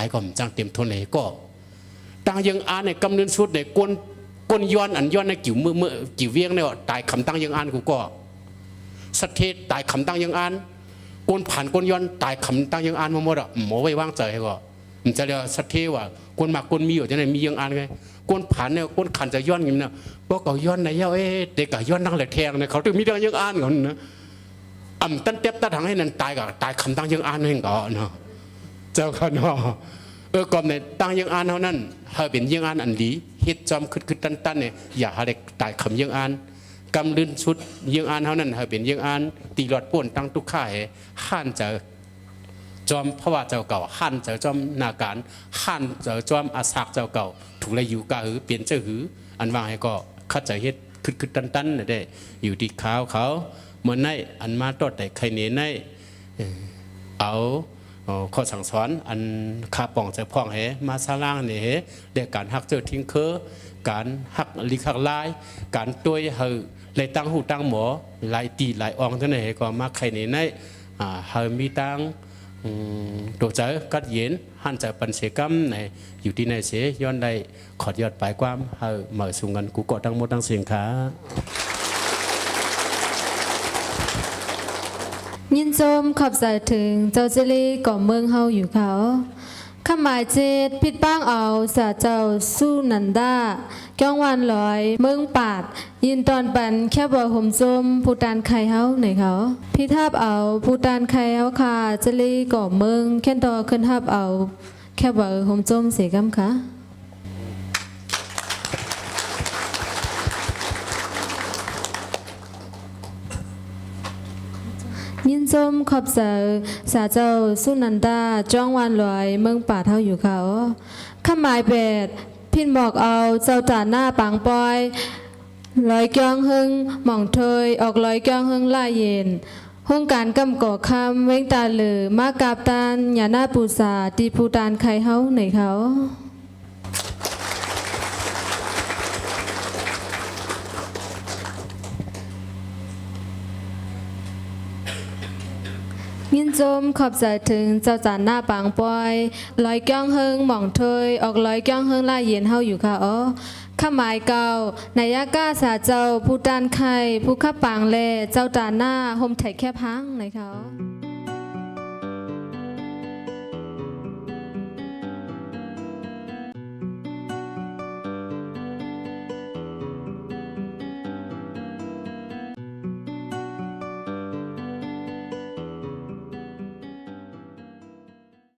ายก็จังเต็มทนเลยก็ตั้งยังอ่านในกำเนิดสุดในก้นย้อนอันย้อนในกิ่วเมื่อกิ่วเวียงเนี่ยตายคำตั้งยังอ่านกูก็สัตเทศตายคำตั้งยังอ่านก้นผ่านก้นย้อนตายคำตั้งยังอ่านมาหมดอ่ะหมอไว้วางใจก็มันจะเรียกสัตเทว่าก้นมากก้นมีอยู่จะไหนมียังอ่านไงก้นผ่านเนี่ยก้นขันจะย้อนอย่างนี้นะเพราะเขาย้อนในเย้าเด็กก็ย้อนนั่งเลยแทงเนี่ยเขาถึงมีเรื่องยังอ่านก่อนนะตั้นเต็บตั้งให้นั่นตายก็ตายคำตั้งยังอ่านให้ก่อนเนาะเจ้าค่ะเนาะก่อนในตั้งยังอ่านเท่านั้นเฮาเป็นยังอ่านอันดีเฮ็ดจอมคือตั้นเนี่ยอย่าหาเด็กตายคำยังอ่านกำลื่นชุดยังอ่านเท่านั้นเฮาเป็นยังอ่านตีหลอดป่วนตั้งทุกข่ายห้านจะจอมเพราะว่าเจ้าเก่าห้านจะจอมนาการห้านจะจอมอาสากเจ้าเก่าถูกเลยอยู่กะหือเปลี่ยนเจ้าหืออันว่าให้ก็คัดจะเฮ็ดคือตั้นได้อยู่ที่ขาวเขาเมื่อในอันมาตอดแต่ใครเนในเอาข้อสั่งสอนอันคาป่องจะพ่องเหมาซาล่างเนี่ยเรื่องการหักเจอทิ้งเคอการหักลิขักลายการตัวเฮเลยตั้งหูตั้งหมอลายตีลายอองเท่านั้นก็มาใครในเฮมีตั้งตัวเจอกัดเย็นหันจะปันเสกัมในอยู่ที่ในเสย้อนได้ขอดยอดปลายความเฮเหมือสูงกันกูเกาะตั้งหมดตั้งเสียงขายินชมขอบใจถึงเจ้าเจลีก่อเมืองเฮาอยู่เขาขมายเจดพิดบ้างเอาสาเจ้าสู้นันดาก้องวันลอยเมืองปาดยินตอนปันแค่บ่ห่มจมผู้ตานไข่เฮาไหนเขาพี่ทับเอาผู้ตานไข่เฮาค่ะเจลีก่อเมืองแค่นต่อขึ้นทับเอาแค่บ่ห่มจมเสียกำค่ะยินชมขอบใจสาเจ้าสุนันดาจ้องวันลอยเมืองป่าเท่าอยู่เขาขมายเป็ดพินบอกเอาเจ้าตาหน้าปางปอยลอยเกียงหึงหม่องเทยออกลอยเกียงหึงล่าเย็นห้องการกำก่อคำเว้งตาเหลือมากาบตานอย่าหน้าปูสาตีปูตานไข่เฮาไหนเขายินชมขอบใจถึงเจ้าจานหน้าปางปอยลอยก้องเฮิงหม่องเทยออกลอยก้องเฮิงล่าเย็นเฮาอยู่ค่ะอ๋อข้าหมายเก่านายาก้าสาเจ้าผู้ตานไข่ผู้ข้าปางแลเจ้าจานหน้าห่มไถ่แค่พังไหนเขา